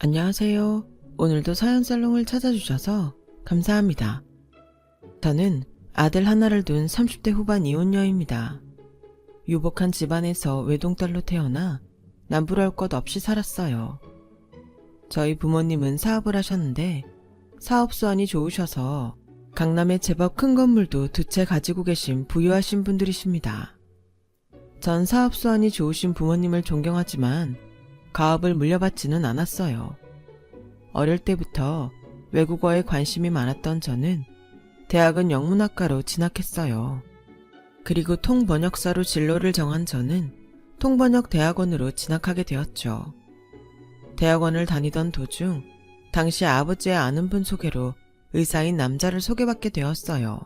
안녕하세요. 오늘도 사연살롱을 찾아주셔서 감사합니다. 저는 아들 하나를 둔 30대 후반 이혼녀입니다. 유복한 집안에서 외동딸로 태어나 남부러울 것 없이 살았어요. 저희 부모님은 사업을 하셨는데 사업 수완이 좋으셔서 강남에 제법 큰 건물도 두 채 가지고 계신 부유하신 분들이십니다. 전 사업 수완이 좋으신 부모님을 존경하지만 가업을 물려받지는 않았어요. 어릴 때부터 외국어에 관심이 많았던 저는 대학은 영문학과로 진학했어요. 그리고 통번역사로 진로를 정한 저는 통번역 대학원으로 진학하게 되었죠. 대학원을 다니던 도중 당시 아버지의 아는 분 소개로 의사인 남자를 소개받게 되었어요.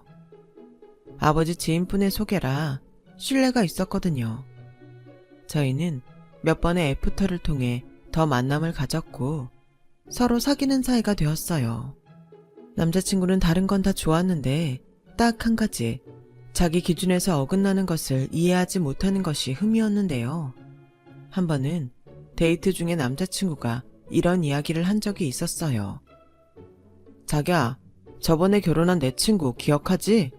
아버지 지인분의 소개라 신뢰가 있었거든요. 저희는 몇 번의 애프터를 통해 더 만남을 가졌고 서로 사귀는 사이가 되었어요. 남자친구는 다른 건 다 좋았는데 딱 한 가지, 자기 기준에서 어긋나는 것을 이해하지 못하는 것이 흠이었는데요. 한 번은 데이트 중에 남자친구가 이런 이야기를 한 적이 있었어요. 자기야, 저번에 결혼한 내 친구 기억하지?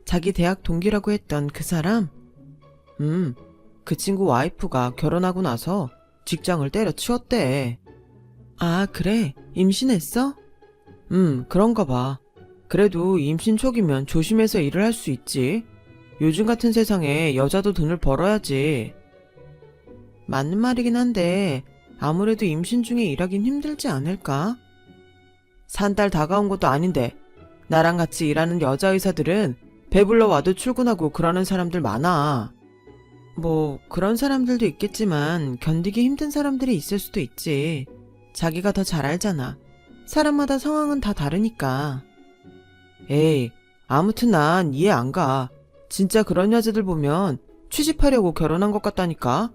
자기 대학 동기라고 했던 그 사람? 그 친구 와이프가 결혼하고 나서 직장을 때려치웠대. 아, 그래? 임신했어? 그런가 봐. 그래도 임신 초기면 조심해서 일을 할 수 있지. 요즘 같은 세상에 여자도 돈을 벌어야지. 맞는 말이긴 한데 아무래도 임신 중에 일하긴 힘들지 않을까? 산 달 다가온 것도 아닌데 나랑 같이 일하는 여자 의사들은 배불러 와도 출근하고 그러는 사람들 많아. 뭐 그런 사람들도 있겠지만 견디기 힘든 사람들이 있을 수도 있지. 자기가 더 잘 알잖아. 사람마다 상황은 다 다르니까. 에이, 아무튼 난 이해 안 가. 진짜 그런 여자들 보면 취집하려고 결혼한 것 같다니까.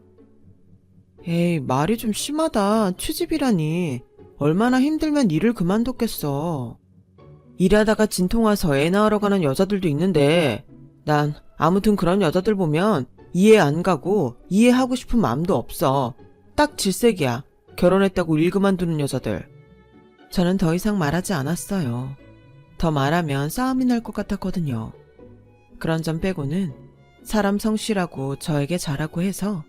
에이, 말이 좀 심하다. 취집이라니. 얼마나 힘들면 일을 그만뒀겠어. 일하다가 진통 와서 애 낳으러 가는 여자들도 있는데 난 아무튼 그런 여자들 보면 이해 안 가고 이해하고 싶은 마음도 없어. 딱 질색이야. 결혼했다고 일 그만두는 여자들. 저는 더 이상 말하지 않았어요. 더 말하면 싸움이 날 것 같았거든요. 그런 점 빼고는 사람 성실하고 저에게 잘하고 해서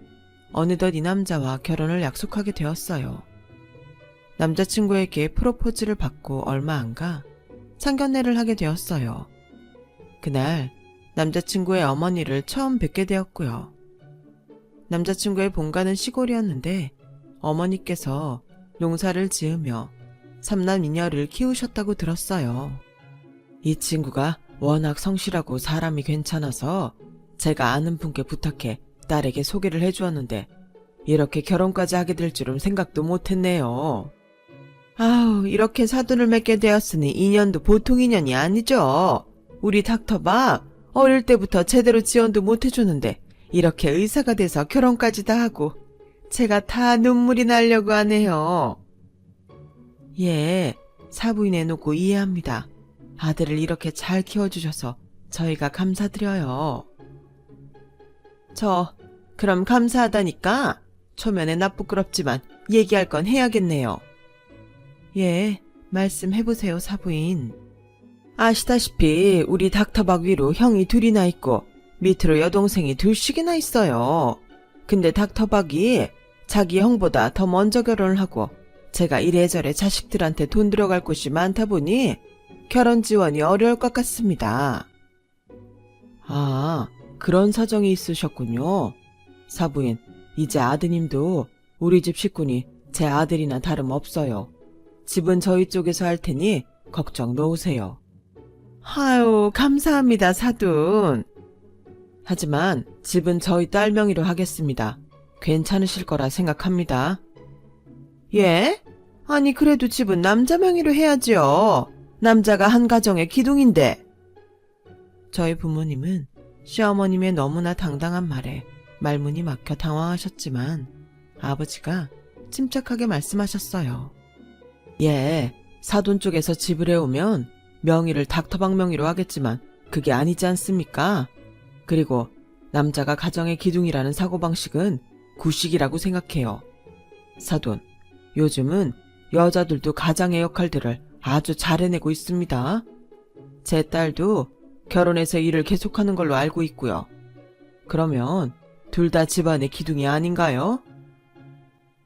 어느덧 이 남자와 결혼을 약속하게 되었어요. 남자친구에게 프로포즈를 받고 얼마 안 가 상견례를 하게 되었어요. 그날 남자친구의 어머니를 처음 뵙게 되었고요. 남자친구의 본가는 시골이었는데 어머니께서 농사를 지으며 삼남이녀를 키우셨다고 들었어요. 이 친구가 워낙 성실하고 사람이 괜찮아서 제가 아는 분께 부탁해 딸에게 소개를 해주었는데 이렇게 결혼까지 하게 될 줄은 생각도 못했네요. 아우, 이렇게 사돈을 맺게 되었으니 인연도 보통 인연이 아니죠. 우리 닥터박 어릴 때부터 제대로 지원도 못해주는데 이렇게 의사가 돼서 결혼까지 다 하고 제가 다 눈물이 나려고 하네요. 예, 사부인 해놓고 이해합니다. 아들을 이렇게 잘 키워주셔서 저희가 감사드려요. 그럼 감사하다니까 초면에 나 부끄럽지만 얘기할 건 해야겠네요. 예, 말씀해보세요, 사부인. 아시다시피 우리 닥터박 위로 형이 둘이나 있고 밑으로 여동생이 둘씩이나 있어요. 근데 닥터박이 자기 형보다 더 먼저 결혼을 하고 제가 이래저래 자식들한테 돈 들어갈 곳이 많다 보니 결혼 지원이 어려울 것 같습니다. 아, 그런 사정이 있으셨군요. 사부인, 이제 아드님도 우리 집 식구니 제 아들이나 다름없어요. 집은 저희 쪽에서 할 테니 걱정 놓으세요. 아유, 감사합니다, 사돈. 하지만 집은 저희 딸 명의로 하겠습니다. 괜찮으실 거라 생각합니다. 예? 아니 그래도 집은 남자 명의로 해야지요. 남자가 한 가정의 기둥인데. 저희 부모님은 시어머님의 너무나 당당한 말에 말문이 막혀 당황하셨지만 아버지가 침착하게 말씀하셨어요. 예, 사돈 쪽에서 집을 해오면 명의를 닥터박 명의로 하겠지만 그게 아니지 않습니까? 그리고 남자가 가정의 기둥이라는 사고방식은 구식이라고 생각해요. 사돈, 요즘은 여자들도 가장의 역할들을 아주 잘 해내고 있습니다. 제 딸도 결혼해서 일을 계속하는 걸로 알고 있고요. 그러면 둘 다 집안의 기둥이 아닌가요?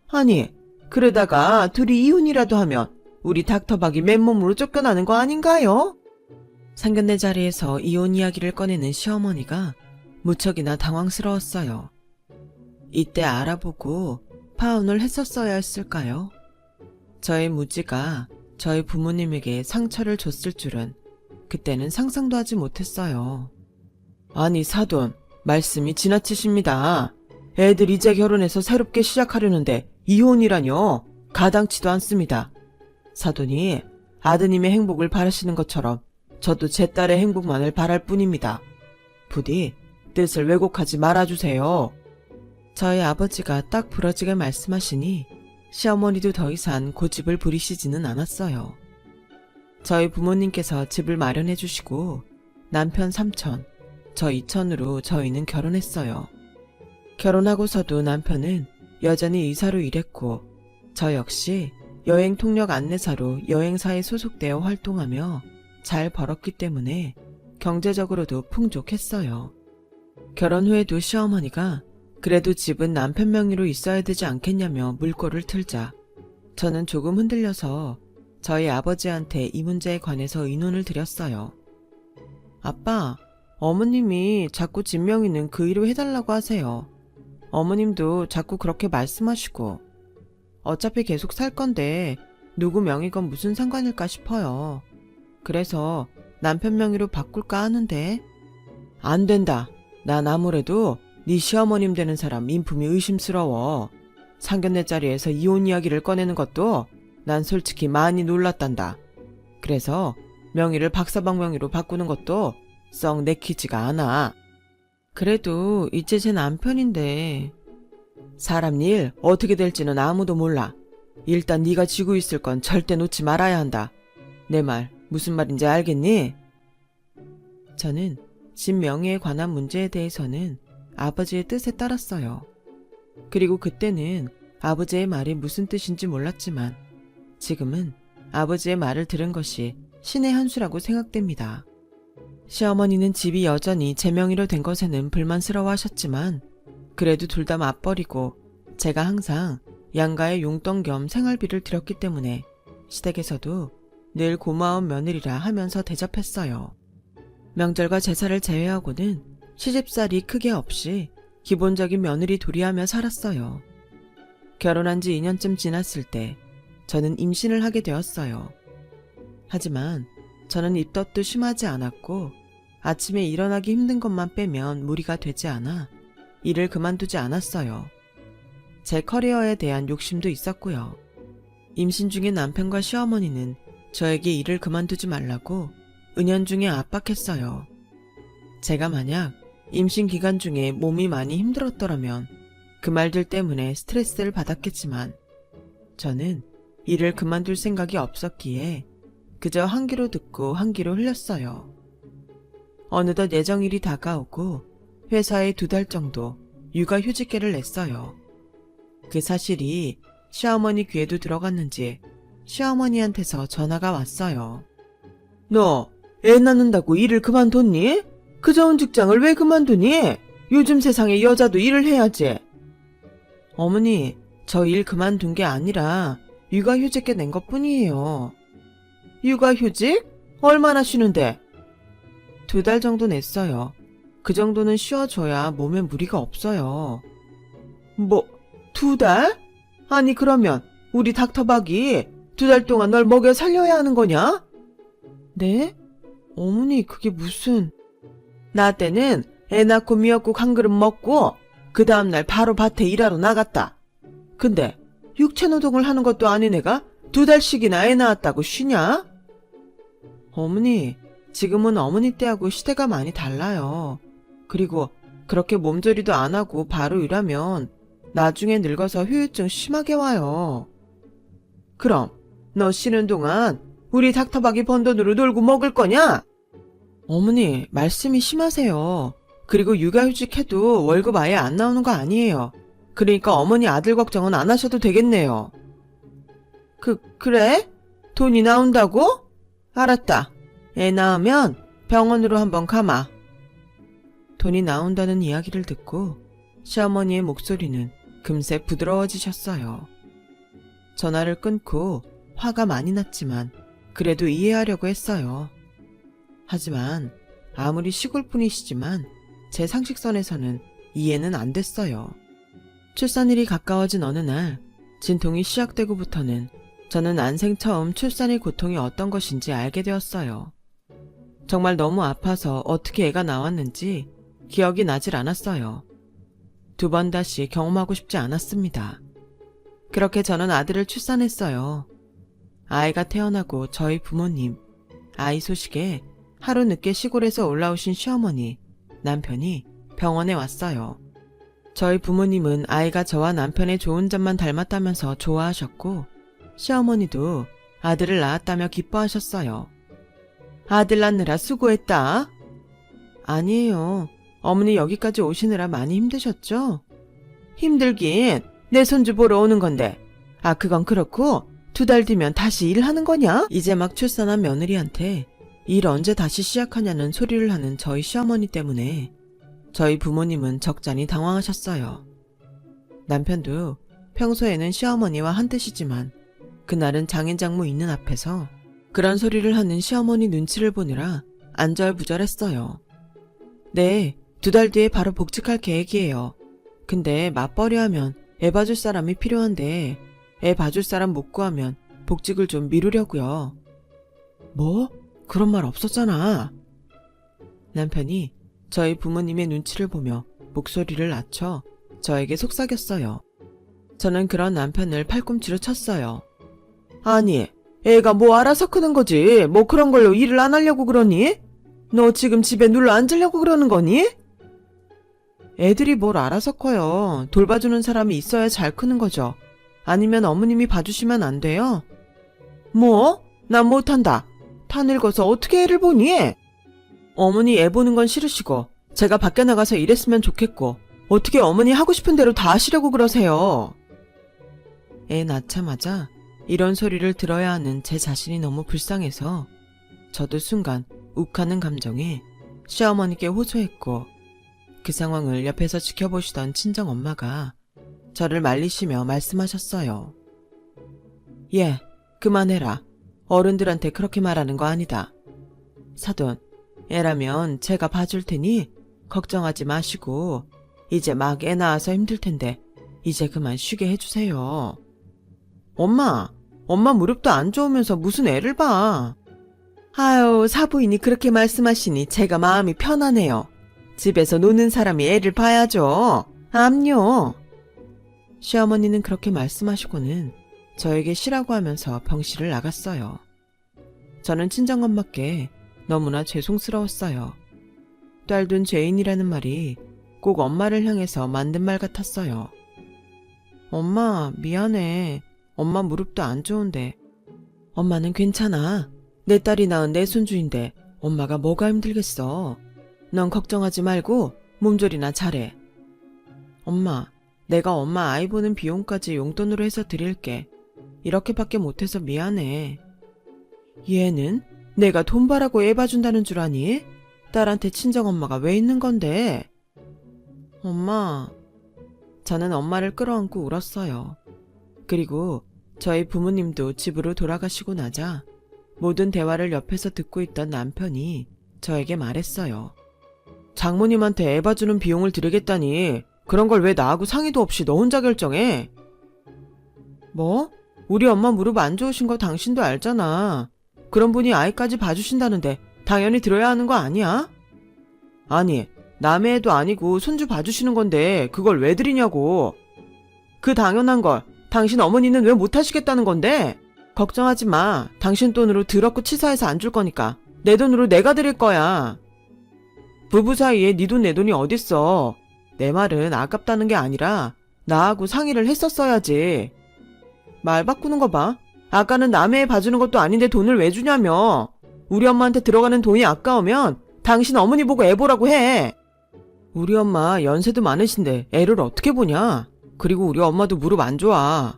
아니, 그러다가 둘이 이혼이라도 하면 우리 닥터박이 맨몸으로 쫓겨나는 거 아닌가요? 상견례 자리에서 이혼 이야기를 꺼내는 시어머니가 무척이나 당황스러웠어요. 이때 알아보고 파혼을 했었어야 했을까요? 저의 무지가 저희 부모님에게 상처를 줬을 줄은 그때는 상상도 하지 못했어요. 아니 사돈, 말씀이 지나치십니다. 애들 이제 결혼해서 새롭게 시작하려는데 이혼이라뇨? 가당치도 않습니다. 사돈이 아드님의 행복을 바라시는 것처럼 저도 제 딸의 행복만을 바랄 뿐입니다. 부디 뜻을 왜곡하지 말아주세요. 저희 아버지가 딱 부러지게 말씀하시니 시어머니도 더 이상 고집을 부리시지는 않았어요. 저희 부모님께서 집을 마련해 주시고 남편 3천, 저 2천으로 저희는 결혼했어요. 결혼하고서도 남편은 여전히 의사로 일했고 저 역시 여행 통역 안내사로 여행사에 소속되어 활동하며 잘 벌었기 때문에 경제적으로도 풍족했어요. 결혼 후에도 시어머니가 그래도 집은 남편 명의로 있어야 되지 않겠냐며 물꼬를 틀자 저는 조금 흔들려서 저희 아버지한테 이 문제에 관해서 의논을 드렸어요. 아빠, 어머님이 자꾸 집 명의는 그 일로 해달라고 하세요. 어머님도 자꾸 그렇게 말씀하시고 어차피 계속 살 건데 누구 명의건 무슨 상관일까 싶어요. 그래서 남편 명의로 바꿀까 하는데 안 된다. 난 아무래도 네 시어머님 되는 사람 인품이 의심스러워. 상견례 자리에서 이혼 이야기를 꺼내는 것도 난 솔직히 많이 놀랐단다. 그래서 명의를 박서방 명의로 바꾸는 것도 썩 내키지가 않아. 그래도 이제 제 남편인데 사람 일 어떻게 될지는 아무도 몰라. 일단 네가 쥐고 있을 건 절대 놓지 말아야 한다. 내 말 무슨 말인지 알겠니? 저는 집 명의에 관한 문제에 대해서는 아버지의 뜻에 따랐어요. 그리고 그때는 아버지의 말이 무슨 뜻인지 몰랐지만 지금은 아버지의 말을 들은 것이 신의 한 수라고 생각됩니다. 시어머니는 집이 여전히 제 명의로 된 것에는 불만스러워하셨지만 그래도 둘 다 맞벌이고 제가 항상 양가의 용돈 겸 생활비를 드렸기 때문에 시댁에서도 늘 고마운 며느리라 하면서 대접했어요. 명절과 제사를 제외하고는 시집살이 크게 없이 기본적인 며느리 도리하며 살았어요. 결혼한 지 2년쯤 지났을 때 저는 임신을 하게 되었어요. 하지만 저는 입덧도 심하지 않았고 아침에 일어나기 힘든 것만 빼면 무리가 되지 않아 일을 그만두지 않았어요. 제 커리어에 대한 욕심도 있었고요. 임신 중에 남편과 시어머니는 저에게 일을 그만두지 말라고 은연중에 압박했어요. 제가 만약 임신 기간 중에 몸이 많이 힘들었더라면 그 말들 때문에 스트레스를 받았겠지만 저는 일을 그만둘 생각이 없었기에 그저 한 귀로 듣고 한 귀로 흘렸어요. 어느덧 예정일이 다가오고 회사에 2달 정도 육아휴직계를 냈어요. 그 사실이 시어머니 귀에도 들어갔는지 시어머니한테서 전화가 왔어요. 너 애 낳는다고 일을 그만뒀니? 그 좋은 직장을 왜 그만두니? 요즘 세상에 여자도 일을 해야지. 어머니, 저 일 그만둔 게 아니라 육아휴직계 낸 것뿐이에요. 육아휴직? 얼마나 쉬는데? 2달 정도 냈어요. 그 정도는 쉬어줘야 몸에 무리가 없어요. 뭐, 2달? 아니 그러면 우리 닥터박이 2달 동안 널 먹여 살려야 하는 거냐? 네? 어머니 그게 무슨... 나 때는 애 낳고 미역국 한 그릇 먹고 그 다음날 바로 밭에 일하러 나갔다. 근데 육체노동을 하는 것도 아닌 애가 2달씩이나 애 낳았다고 쉬냐? 어머니, 지금은 어머니 때하고 시대가 많이 달라요. 그리고 그렇게 몸조리도 안 하고 바로 일하면 나중에 늙어서 후유증 심하게 와요. 그럼 너 쉬는 동안 우리 닥터박이 번 돈으로 놀고 먹을 거냐? 어머니, 말씀이 심하세요. 그리고 육아휴직해도 월급 아예 안 나오는 거 아니에요. 그러니까 어머니 아들 걱정은 안 하셔도 되겠네요. 그래? 돈이 나온다고? 알았다. 애 낳으면 병원으로 한번 가마. 돈이 나온다는 이야기를 듣고 시어머니의 목소리는 금세 부드러워지셨어요. 전화를 끊고 화가 많이 났지만 그래도 이해하려고 했어요. 하지만 아무리 시골분이시지만 제 상식선에서는 이해는 안 됐어요. 출산일이 가까워진 어느 날 진통이 시작되고부터는 저는 난생 처음 출산의 고통이 어떤 것인지 알게 되었어요. 정말 너무 아파서 어떻게 애가 나왔는지 기억이 나질 않았어요. 2번 다시 경험하고 싶지 않았습니다. 그렇게 저는 아들을 출산했어요. 아이가 태어나고 저희 부모님, 아이 소식에 하루 늦게 시골에서 올라오신 시어머니, 남편이 병원에 왔어요. 저희 부모님은 아이가 저와 남편의 좋은 점만 닮았다면서 좋아하셨고 시어머니도 아들을 낳았다며 기뻐하셨어요. 아들 낳느라 수고했다. 아니에요. 어머니 여기까지 오시느라 많이 힘드셨죠? 힘들긴 내 손주 보러 오는 건데. 아, 그건 그렇고 2달 뒤면 다시 일하는 거냐? 이제 막 출산한 며느리한테 일 언제 다시 시작하냐는 소리를 하는 저희 시어머니 때문에 저희 부모님은 적잖이 당황하셨어요. 남편도 평소에는 시어머니와 한뜻이지만 그날은 장인장모 있는 앞에서 그런 소리를 하는 시어머니 눈치를 보느라 안절부절했어요. 네, 2달 뒤에 바로 복직할 계획이에요. 근데 맞벌이 하면 애 봐줄 사람이 필요한데 애 봐줄 사람 못 구하면 복직을 좀 미루려고요. 뭐? 그런 말 없었잖아. 남편이 저희 부모님의 눈치를 보며 목소리를 낮춰 저에게 속삭였어요. 저는 그런 남편을 팔꿈치로 쳤어요. 아니, 애가 뭐 알아서 크는 거지. 뭐 그런 걸로 일을 안 하려고 그러니? 너 지금 집에 눌러 앉으려고 그러는 거니? 애들이 뭘 알아서 커요. 돌봐주는 사람이 있어야 잘 크는 거죠. 아니면 어머님이 봐주시면 안 돼요? 뭐? 난 못한다. 다 늙어서 어떻게 애를 보니? 어머니 애 보는 건 싫으시고 제가 밖에 나가서 일했으면 좋겠고 어떻게 어머니 하고 싶은 대로 다 하시려고 그러세요? 애 낳자마자 이런 소리를 들어야 하는 제 자신이 너무 불쌍해서 저도 순간 욱하는 감정에 시어머니께 호소했고 그 상황을 옆에서 지켜보시던 친정엄마가 저를 말리시며 말씀하셨어요. 예, 그만해라. 어른들한테 그렇게 말하는 거 아니다. 사돈, 애라면 제가 봐줄 테니 걱정하지 마시고 이제 막 애 낳아서 힘들 텐데 이제 그만 쉬게 해주세요. 엄마 무릎도 안 좋으면서 무슨 애를 봐. 아유, 사부인이 그렇게 말씀하시니 제가 마음이 편하네요. 집에서 노는 사람이 애를 봐야죠. 암요. 시어머니는 그렇게 말씀하시고는 저에게 쉬라고 하면서 병실을 나갔어요. 저는 친정엄마께 너무나 죄송스러웠어요. 딸둔 죄인이라는 말이 꼭 엄마를 향해서 만든 말 같았어요. 엄마, 미안해. 엄마 무릎도 안 좋은데. 엄마는 괜찮아. 내 딸이 낳은 내 손주인데 엄마가 뭐가 힘들겠어. 넌 걱정하지 말고 몸조리나 잘해. 엄마, 내가 엄마 아이 보는 비용까지 용돈으로 해서 드릴게. 이렇게밖에 못해서 미안해. 얘는 내가 돈 벌라고 애 봐준다는 줄 아니? 딸한테 친정엄마가 왜 있는 건데? 엄마, 저는 엄마를 끌어안고 울었어요. 그리고 저희 부모님도 집으로 돌아가시고 나자 모든 대화를 옆에서 듣고 있던 남편이 저에게 말했어요. 장모님한테 애 봐주는 비용을 드리겠다니 그런 걸 왜 나하고 상의도 없이 너 혼자 결정해? 뭐? 우리 엄마 무릎 안 좋으신 거 당신도 알잖아. 그런 분이 아이까지 봐주신다는데 당연히 들어야 하는 거 아니야? 아니, 남의 애도 아니고 손주 봐주시는 건데 그걸 왜 드리냐고. 그 당연한 걸 당신 어머니는 왜 못하시겠다는 건데? 걱정하지 마. 당신 돈으로 더럽고 치사해서 안 줄 거니까 내 돈으로 내가 드릴 거야. 부부 사이에 네 돈 내 돈이 어딨어. 내 말은 아깝다는 게 아니라 나하고 상의를 했었어야지. 말 바꾸는 거 봐. 아까는 남의 애 봐주는 것도 아닌데 돈을 왜 주냐며. 우리 엄마한테 들어가는 돈이 아까우면 당신 어머니 보고 애 보라고 해. 우리 엄마 연세도 많으신데 애를 어떻게 보냐. 그리고 우리 엄마도 무릎 안 좋아.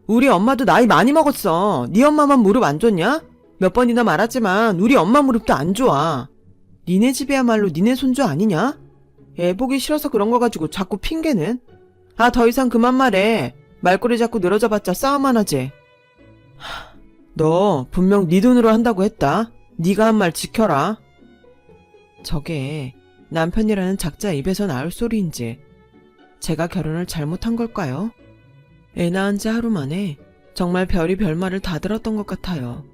우리 엄마도 나이 많이 먹었어. 네 엄마만 무릎 안 좋냐? 몇 번이나 말하지만 우리 엄마 무릎도 안 좋아. 니네 집이야말로 니네 손주 아니냐? 애 보기 싫어서 그런 거 가지고 자꾸 핑계는. 아, 더 이상 그만 말해. 말꼬리 자꾸 늘어져봤자 싸움만 하지. 너 분명 네 돈으로 한다고 했다. 네가 한 말 지켜라. 저게 남편이라는 작자 입에서 나올 소리인지 제가 결혼을 잘못한 걸까요? 애 낳은 지 하루 만에 정말 별이 별말을 다 들었던 것 같아요.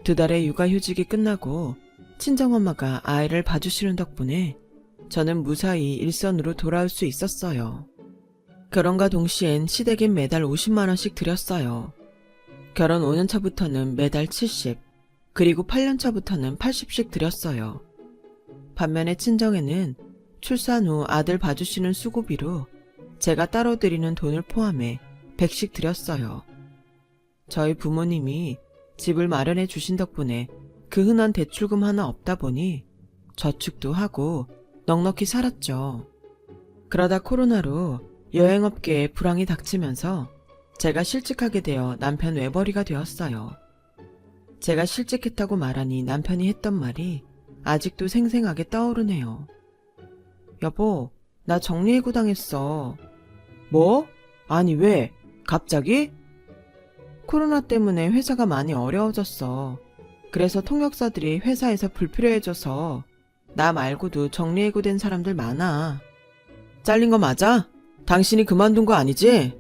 2달의 육아휴직이 끝나고 친정엄마가 아이를 봐주시는 덕분에 저는 무사히 일선으로 돌아올 수 있었어요. 결혼과 동시엔 시댁엔 매달 50만 원씩 드렸어요. 결혼 5년 차부터는 매달 70, 그리고 8년 차부터는 80씩 드렸어요. 반면에 친정에는 출산 후 아들 봐주시는 수고비로 제가 따로 드리는 돈을 포함해 100씩 드렸어요. 저희 부모님이 집을 마련해 주신 덕분에 그 흔한 대출금 하나 없다 보니 저축도 하고 넉넉히 살았죠. 그러다 코로나로 여행업계에 불황이 닥치면서 제가 실직하게 되어 남편 외벌이가 되었어요. 제가 실직했다고 말하니 남편이 했던 말이 아직도 생생하게 떠오르네요. 여보, 나 정리해고 당했어. 뭐? 아니 왜? 갑자기? 코로나 때문에 회사가 많이 어려워졌어. 그래서 통역사들이 회사에서 불필요해져서 나 말고도 정리해고된 사람들 많아. 잘린 거 맞아? 당신이 그만둔 거 아니지?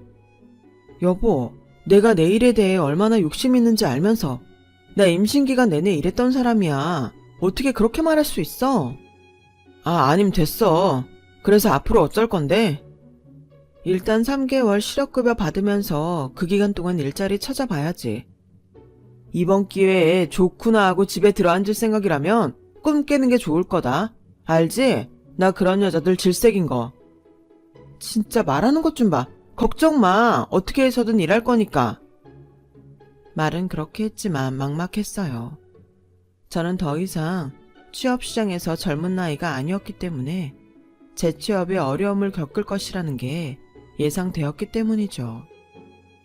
여보, 내가 내 일에 대해 얼마나 욕심 있는지 알면서 나 임신기간 내내 일했던 사람이야. 어떻게 그렇게 말할 수 있어? 아, 아님 됐어. 그래서 앞으로 어쩔 건데? 일단 3개월 실업급여 받으면서 그 기간 동안 일자리 찾아봐야지. 이번 기회에 좋구나 하고 집에 들어앉을 생각이라면 꿈 깨는 게 좋을 거다. 알지? 나 그런 여자들 질색인 거. 진짜 말하는 것 좀 봐. 걱정 마. 어떻게 해서든 일할 거니까. 말은 그렇게 했지만 막막했어요. 저는 더 이상 취업시장에서 젊은 나이가 아니었기 때문에 재취업에 어려움을 겪을 것이라는 게 예상되었기 때문이죠.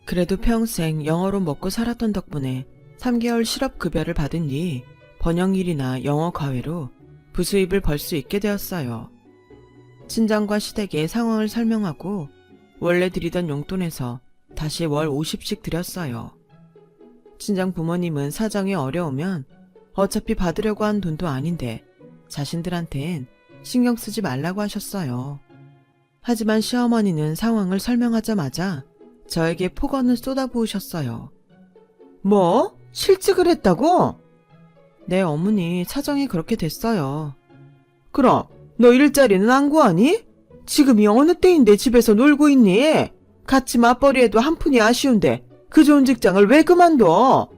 그래도 평생 영어로 먹고 살았던 덕분에 3개월 실업급여를 받은 뒤 번역일이나 영어 과외로 부수입을 벌 수 있게 되었어요. 친정과 시댁에 상황을 설명하고 원래 드리던 용돈에서 다시 월 50씩 드렸어요. 친정 부모님은 사정이 어려우면 어차피 받으려고 한 돈도 아닌데 자신들한텐 신경 쓰지 말라고 하셨어요. 하지만 시어머니는 상황을 설명하자마자 저에게 폭언을 쏟아부으셨어요. 뭐? 실직을 했다고? 네, 어머니, 사정이 그렇게 됐어요. 그럼 너 일자리는 안 구하니? 지금이 어느 때인데 집에서 놀고 있니? 같이 맞벌이해도 한 푼이 아쉬운데 그 좋은 직장을 왜 그만둬?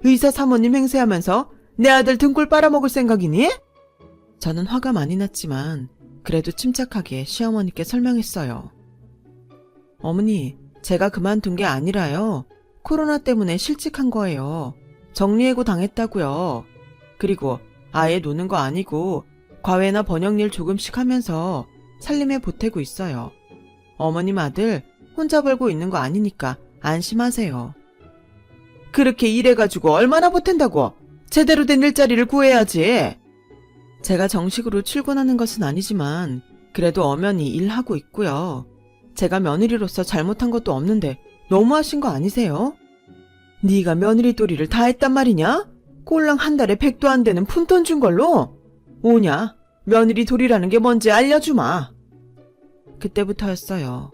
의사 사모님 행세하면서 내 아들 등골 빨아먹을 생각이니? 저는 화가 많이 났지만 그래도 침착하게 시어머니께 설명했어요. 어머니, 제가 그만둔 게 아니라요. 코로나 때문에 실직한 거예요. 정리해고 당했다고요. 그리고 아예 노는 거 아니고 과외나 번역일 조금씩 하면서 살림에 보태고 있어요. 어머님 아들 혼자 벌고 있는 거 아니니까 안심하세요. 그렇게 일해가지고 얼마나 보탠다고? 제대로 된 일자리를 구해야지. 제가 정식으로 출근하는 것은 아니지만 그래도 엄연히 일하고 있고요. 제가 며느리로서 잘못한 것도 없는데 너무하신 거 아니세요? 네가 며느리 도리를 다 했단 말이냐? 꼴랑 한 달에 100도 안 되는 푼돈 준 걸로? 오냐? 며느리 도리라는 게 뭔지 알려주마. 그때부터였어요.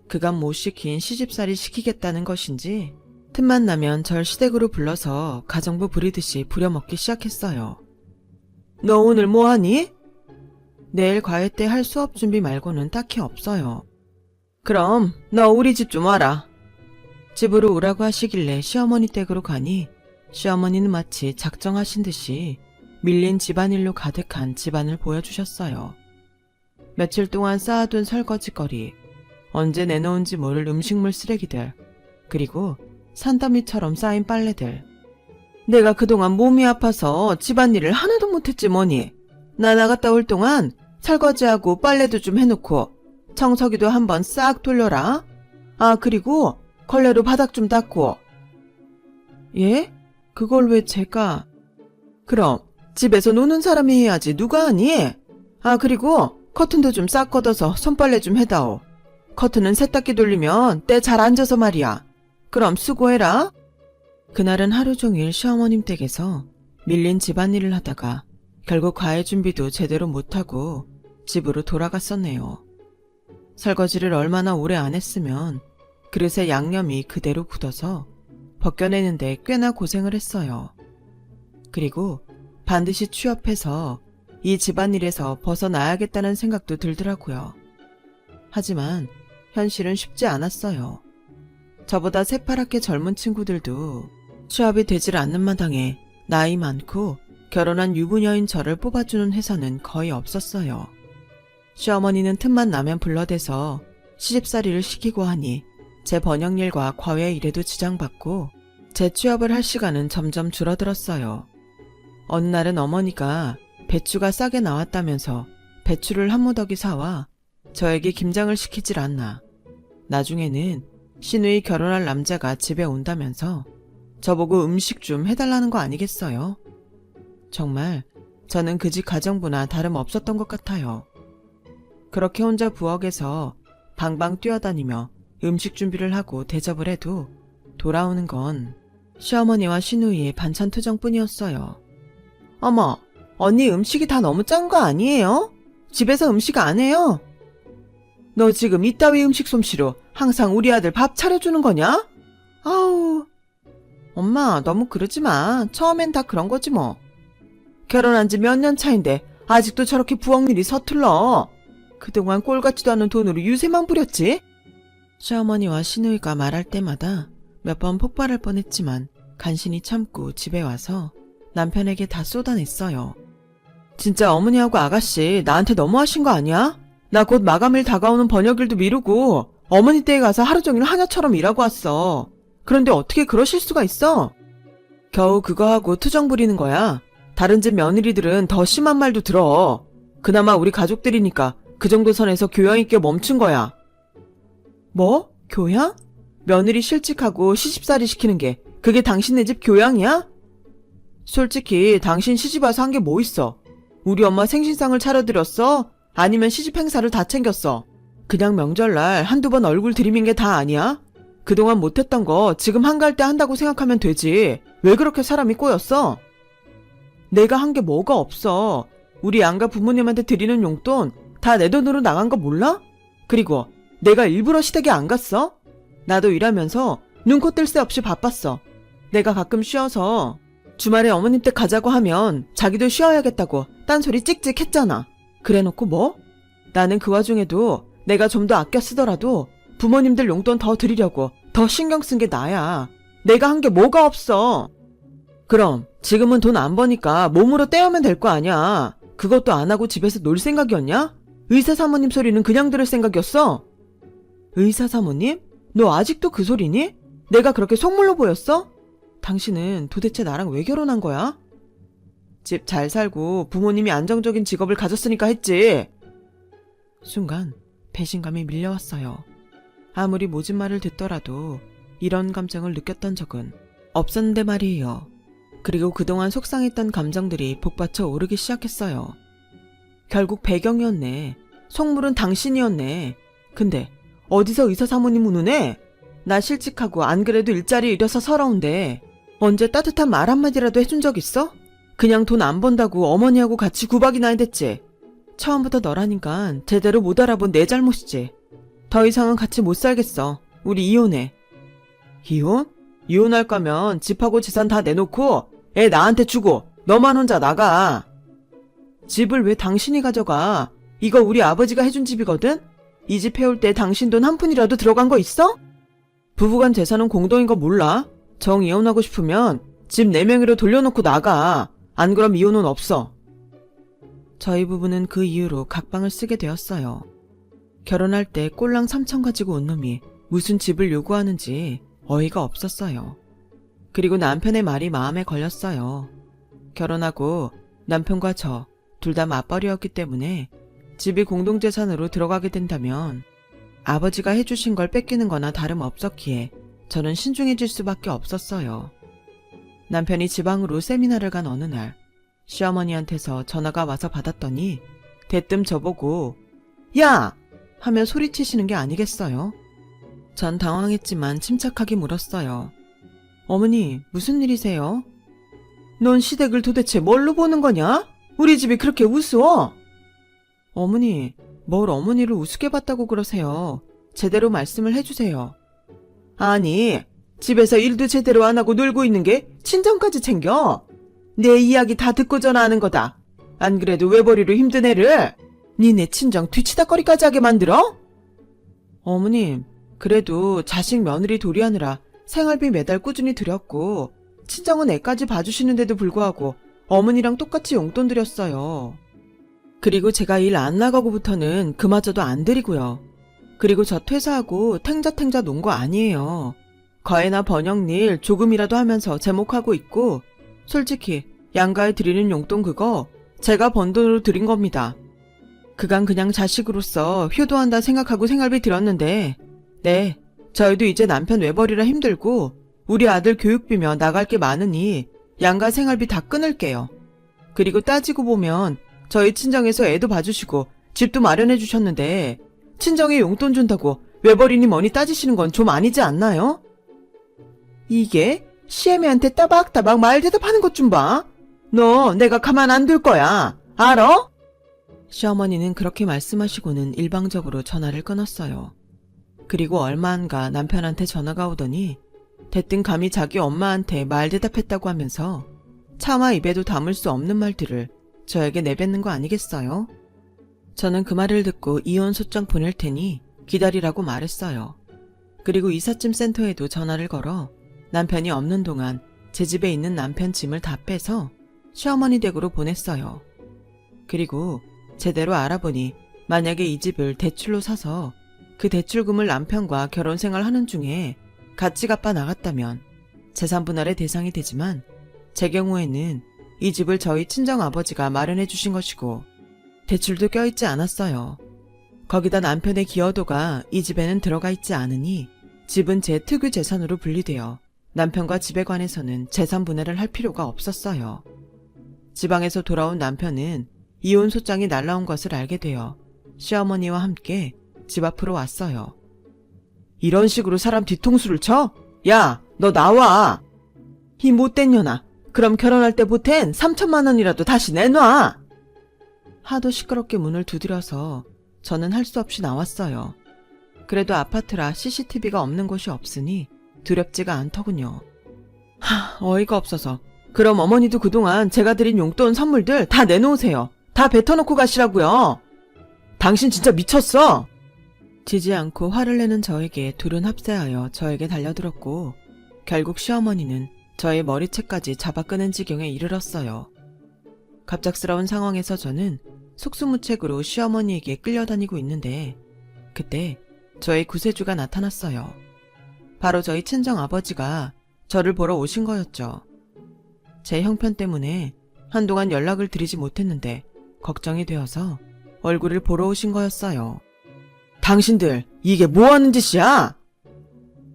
그간 못 시킨 시집살이 시키겠다는 것인지 틈만 나면 절 시댁으로 불러서 가정부 부리듯이 부려먹기 시작했어요. 너 오늘 뭐하니? 내일 과외 때 할 수업 준비 말고는 딱히 없어요. 그럼 너 우리 집 좀 와라. 집으로 오라고 하시길래 시어머니 댁으로 가니 시어머니는 마치 작정하신 듯이 밀린 집안일로 가득한 집안을 보여주셨어요. 며칠 동안 쌓아둔 설거지거리, 언제 내놓은지 모를 음식물 쓰레기들, 그리고 산더미처럼 쌓인 빨래들. 내가 그동안 몸이 아파서 집안일을 하나도 못했지 뭐니. 나 나갔다 올 동안 설거지하고 빨래도 좀 해놓고 청소기도 한번 싹 돌려라. 아, 그리고 걸레로 바닥 좀 닦고. 예? 그걸 왜 제가... 그럼 집에서 노는 사람이 해야지 누가 하니? 아, 그리고 커튼도 좀 싹 걷어서 손빨래 좀 해다오. 커튼은 세탁기 돌리면 때 잘 앉아서 말이야. 그럼 수고해라. 그날은 하루 종일 시어머님 댁에서 밀린 집안일을 하다가 결국 과외 준비도 제대로 못하고 집으로 돌아갔었네요. 설거지를 얼마나 오래 안 했으면 그릇에 양념이 그대로 굳어서 벗겨내는데 꽤나 고생을 했어요. 그리고 반드시 취업해서 이 집안일에서 벗어나야겠다는 생각도 들더라고요. 하지만 현실은 쉽지 않았어요. 저보다 새파랗게 젊은 친구들도 취업이 되질 않는 마당에 나이 많고 결혼한 유부녀인 저를 뽑아주는 회사는 거의 없었어요. 시어머니는 틈만 나면 불러대서 시집살이를 시키고 하니 제 번역일과 과외 일에도 지장받고 재취업을 할 시간은 점점 줄어들었어요. 어느 날은 어머니가 배추가 싸게 나왔다면서 배추를 한 무더기 사와 저에게 김장을 시키질 않나. 나중에는 시누이 결혼할 남자가 집에 온다면서 저보고 음식 좀 해달라는 거 아니겠어요? 정말 저는 그 집 가정부나 다름없었던 것 같아요. 그렇게 혼자 부엌에서 방방 뛰어다니며 음식 준비를 하고 대접을 해도 돌아오는 건 시어머니와 시누이의 반찬 투정뿐이었어요. 어머, 언니 음식이 다 너무 짠 거 아니에요? 집에서 음식 안 해요? 너 지금 이따위 음식 솜씨로 항상 우리 아들 밥 차려주는 거냐? 아우, 엄마 너무 그러지 마. 처음엔 다 그런 거지 뭐. 결혼한 지 몇 년 차인데 아직도 저렇게 부엌일이 서툴러. 그동안 꼴 같지도 않은 돈으로 유세만 부렸지? 시어머니와 시누이가 말할 때마다 몇 번 폭발할 뻔했지만 간신히 참고 집에 와서 남편에게 다 쏟아냈어요. 진짜 어머니하고 아가씨 나한테 너무하신 거 아니야? 나 곧 마감일 다가오는 번역일도 미루고 어머니 댁에 가서 하루 종일 하녀처럼 일하고 왔어. 그런데 어떻게 그러실 수가 있어? 겨우 그거 하고 투정 부리는 거야. 다른 집 며느리들은 더 심한 말도 들어. 그나마 우리 가족들이니까 그 정도 선에서 교양 있게 멈춘 거야. 뭐? 교양? 며느리 실직하고 시집살이 시키는 게 그게 당신네 집 교양이야? 솔직히 당신 시집 와서 한 게 뭐 있어? 우리 엄마 생신상을 차려드렸어? 아니면 시집 행사를 다 챙겼어? 그냥 명절날 한두 번 얼굴 들이민 게 다 아니야? 그동안 못했던 거 지금 한가할 때 한다고 생각하면 되지. 왜 그렇게 사람이 꼬였어? 내가 한 게 뭐가 없어. 우리 양가 부모님한테 드리는 용돈 다 내 돈으로 나간 거 몰라? 그리고 내가 일부러 시댁에 안 갔어? 나도 일하면서 눈코 뜰 새 없이 바빴어. 내가 가끔 쉬어서 주말에 어머님 댁 가자고 하면 자기도 쉬어야겠다고 딴소리 찍찍 했잖아. 그래놓고 뭐? 나는 그 와중에도 내가 좀 더 아껴 쓰더라도 부모님들 용돈 더 드리려고 더 신경 쓴 게 나야. 내가 한 게 뭐가 없어. 그럼 지금은 돈 안 버니까 몸으로 떼어면 될 거 아니야. 그것도 안 하고 집에서 놀 생각이었냐? 의사 사모님 소리는 그냥 들을 생각이었어? 의사 사모님? 너 아직도 그 소리니? 내가 그렇게 속물로 보였어? 당신은 도대체 나랑 왜 결혼한 거야? 집 잘 살고 부모님이 안정적인 직업을 가졌으니까 했지. 순간 배신감이 밀려왔어요. 아무리 모진 말을 듣더라도 이런 감정을 느꼈던 적은 없었는데 말이에요. 그리고 그동안 속상했던 감정들이 복받쳐 오르기 시작했어요. 결국 배경이었네. 속물은 당신이었네. 근데 어디서 의사 사모님 우는애? 나 실직하고 안 그래도 일자리 잃어서 서러운데 언제 따뜻한 말 한마디라도 해준 적 있어? 그냥 돈 안 번다고 어머니하고 같이 구박이나 해댔지. 처음부터 너라니까 제대로 못 알아본 내 잘못이지. 더 이상은 같이 못 살겠어. 우리 이혼해. 이혼? 이혼할 거면 집하고 재산 다 내놓고 애 나한테 주고 너만 혼자 나가. 집을 왜 당신이 가져가? 이거 우리 아버지가 해준 집이거든? 이 집 해올 때 당신 돈 한 푼이라도 들어간 거 있어? 부부간 재산은 공동인 거 몰라? 정 이혼하고 싶으면 집 4명으로 돌려놓고 나가. 안 그럼 이혼은 없어. 저희 부부는 그 이후로 각방을 쓰게 되었어요. 결혼할 때 꼴랑 3천 가지고 온 놈이 무슨 집을 요구하는지 어이가 없었어요. 그리고 남편의 말이 마음에 걸렸어요. 결혼하고 남편과 저 둘 다 맞벌이였기 때문에 집이 공동재산으로 들어가게 된다면 아버지가 해주신 걸 뺏기는 거나 다름없었기에 저는 신중해질 수밖에 없었어요. 남편이 지방으로 세미나를 간 어느 날 시어머니한테서 전화가 와서 받았더니 대뜸 저보고 야! 하며 소리치시는 게 아니겠어요? 전 당황했지만 침착하게 물었어요. 어머니, 무슨 일이세요? 넌 시댁을 도대체 뭘로 보는 거냐? 우리 집이 그렇게 우스워? 어머니, 뭘 어머니를 우습게 봤다고 그러세요? 제대로 말씀을 해주세요. 아니, 집에서 일도 제대로 안 하고 놀고 있는 게 친정까지 챙겨? 내 이야기 다 듣고 전화하는 거다. 안 그래도 외벌이로 힘든 애를 니네 친정 뒤치다거리까지 하게 만들어? 어머님, 그래도 자식 며느리 도리하느라 생활비 매달 꾸준히 드렸고 친정은 애까지 봐주시는데도 불구하고 어머니랑 똑같이 용돈 드렸어요. 그리고 제가 일 안 나가고부터는 그마저도 안 드리고요. 그리고 저 퇴사하고 탱자탱자 논 거 아니에요. 과외나 번역일 조금이라도 하면서 제목하고 있고 솔직히 양가에 드리는 용돈 그거 제가 번 돈으로 드린 겁니다. 그간 그냥 자식으로서 효도한다 생각하고 생활비 드렸는데 네, 저희도 이제 남편 외벌이라 힘들고 우리 아들 교육비며 나갈 게 많으니 양가 생활비 다 끊을게요. 그리고 따지고 보면 저희 친정에서 애도 봐주시고 집도 마련해 주셨는데 친정에 용돈 준다고 외벌이니 뭐니 따지시는 건 좀 아니지 않나요? 이게 시애미한테 따박따박 말 대답하는 것 좀 봐. 너 내가 가만 안 둘 거야. 알어? 시어머니는 그렇게 말씀하시고는 일방적으로 전화를 끊었어요. 그리고 얼마 안 가 남편한테 전화가 오더니 대뜸 감히 자기 엄마한테 말 대답했다고 하면서 차마 입에도 담을 수 없는 말들을 저에게 내뱉는 거 아니겠어요? 저는 그 말을 듣고 이혼 소장 보낼 테니 기다리라고 말했어요. 그리고 이삿짐 센터에도 전화를 걸어 남편이 없는 동안 제 집에 있는 남편 짐을 다 빼서 시어머니 댁으로 보냈어요. 그리고 제대로 알아보니 만약에 이 집을 대출로 사서 그 대출금을 남편과 결혼생활 하는 중에 같이 갚아 나갔다면 재산분할의 대상이 되지만 제 경우에는 이 집을 저희 친정아버지가 마련해 주신 것이고 대출도 껴있지 않았어요. 거기다 남편의 기여도가 이 집에는 들어가 있지 않으니 집은 제 특유 재산으로 분리되어 남편과 집에 관해서는 재산 분할을 할 필요가 없었어요. 지방에서 돌아온 남편은 이혼 소장이 날라온 것을 알게 되어 시어머니와 함께 집 앞으로 왔어요. 이런 식으로 사람 뒤통수를 쳐? 야, 너 나와! 이 못된 년아, 그럼 결혼할 때 보탠 3천만 원이라도 다시 내놔! 하도 시끄럽게 문을 두드려서 저는 할 수 없이 나왔어요. 그래도 아파트라 CCTV가 없는 곳이 없으니 두렵지가 않더군요. 어이가 없어서. 그럼 어머니도 그동안 제가 드린 용돈 선물들 다 내놓으세요. 다 뱉어놓고 가시라고요. 당신 진짜 미쳤어! 지지 않고 화를 내는 저에게 둘은 합세하여 저에게 달려들었고 결국 시어머니는 저의 머리채까지 잡아 끄는 지경에 이르렀어요. 갑작스러운 상황에서 저는 속수무책으로 시어머니에게 끌려다니고 있는데 그때 저의 구세주가 나타났어요. 바로 저희 친정아버지가 저를 보러 오신 거였죠. 제 형편 때문에 한동안 연락을 드리지 못했는데 걱정이 되어서 얼굴을 보러 오신 거였어요. 당신들 이게 뭐하는 짓이야?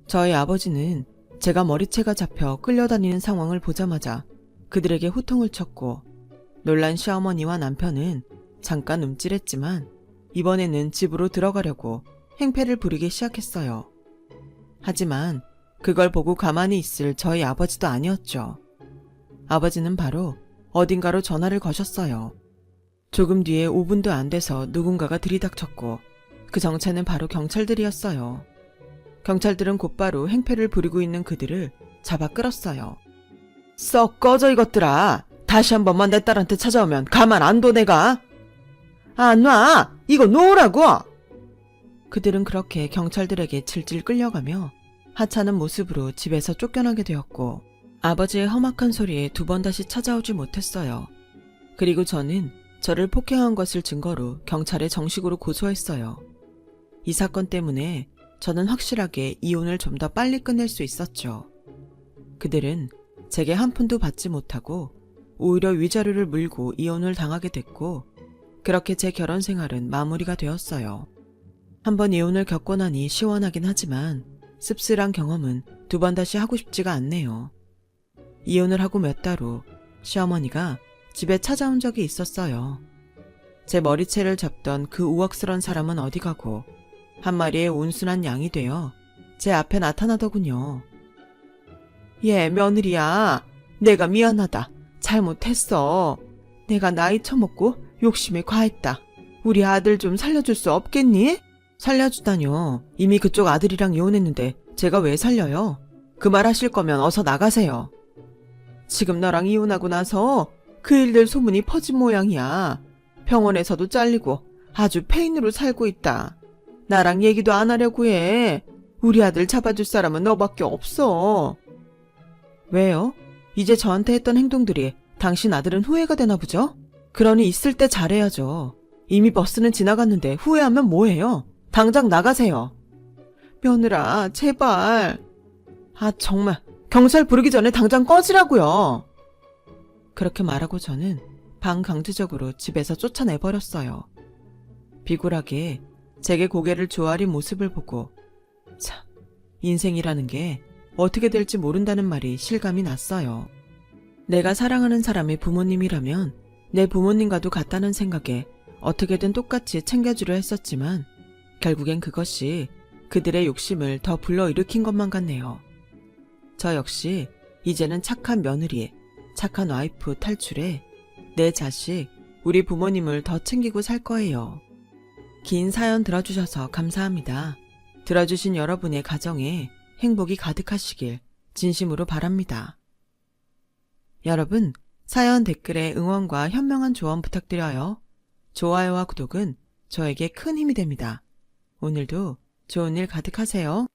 저희 아버지는 제가 머리채가 잡혀 끌려다니는 상황을 보자마자 그들에게 호통을 쳤고 놀란 시어머니와 남편은 잠깐 움찔했지만 이번에는 집으로 들어가려고 행패를 부리기 시작했어요. 하지만 그걸 보고 가만히 있을 저희 아버지도 아니었죠. 아버지는 바로 어딘가로 전화를 거셨어요. 조금 뒤에 5분도 안 돼서 누군가가 들이닥쳤고 그 정체는 바로 경찰들이었어요. 경찰들은 곧바로 행패를 부리고 있는 그들을 잡아 끌었어요. 썩 꺼져 이것들아. 다시 한 번만 내 딸한테 찾아오면 가만 안 둬 내가. 안 놔. 이거 놓으라고. 그들은 그렇게 경찰들에게 질질 끌려가며 하찮은 모습으로 집에서 쫓겨나게 되었고 아버지의 험악한 소리에 두 번 다시 찾아오지 못했어요. 그리고 저는 저를 폭행한 것을 증거로 경찰에 정식으로 고소했어요. 이 사건 때문에 저는 확실하게 이혼을 좀 더 빨리 끝낼 수 있었죠. 그들은 제게 한 푼도 받지 못하고 오히려 위자료를 물고 이혼을 당하게 됐고 그렇게 제 결혼 생활은 마무리가 되었어요. 한번 이혼을 겪고 나니 시원하긴 하지만 씁쓸한 경험은 두 번 다시 하고 싶지가 않네요. 이혼을 하고 몇 달 후 시어머니가 집에 찾아온 적이 있었어요. 제 머리채를 잡던 그 우악스런 사람은 어디 가고 한 마리의 온순한 양이 되어 제 앞에 나타나더군요. 예, 며느리야. 내가 미안하다. 잘못했어. 내가 나이 처먹고 욕심이 과했다. 우리 아들 좀 살려줄 수 없겠니? 살려주다뇨. 이미 그쪽 아들이랑 이혼했는데 제가 왜 살려요? 그 말 하실 거면 어서 나가세요. 지금 너랑 이혼하고 나서 그 일들 소문이 퍼진 모양이야. 병원에서도 잘리고 아주 폐인으로 살고 있다. 나랑 얘기도 안 하려고 해. 우리 아들 잡아줄 사람은 너밖에 없어. 왜요? 이제 저한테 했던 행동들이 당신 아들은 후회가 되나 보죠? 그러니 있을 때 잘해야죠. 이미 버스는 지나갔는데 후회하면 뭐해요? 당장 나가세요. 며느라, 제발. 아, 정말. 경찰 부르기 전에 당장 꺼지라고요. 그렇게 말하고 저는 반강제적으로 집에서 쫓아내버렸어요. 비굴하게 제게 고개를 조아린 모습을 보고 참, 인생이라는 게 어떻게 될지 모른다는 말이 실감이 났어요. 내가 사랑하는 사람의 부모님이라면 내 부모님과도 같다는 생각에 어떻게든 똑같이 챙겨주려 했었지만 결국엔 그것이 그들의 욕심을 더 불러일으킨 것만 같네요. 저 역시 이제는 착한 며느리, 착한 와이프 탈출해 내 자식, 우리 부모님을 더 챙기고 살 거예요. 긴 사연 들어주셔서 감사합니다. 들어주신 여러분의 가정에 행복이 가득하시길 진심으로 바랍니다. 여러분, 사연 댓글에 응원과 현명한 조언 부탁드려요. 좋아요와 구독은 저에게 큰 힘이 됩니다. 오늘도 좋은 일 가득하세요.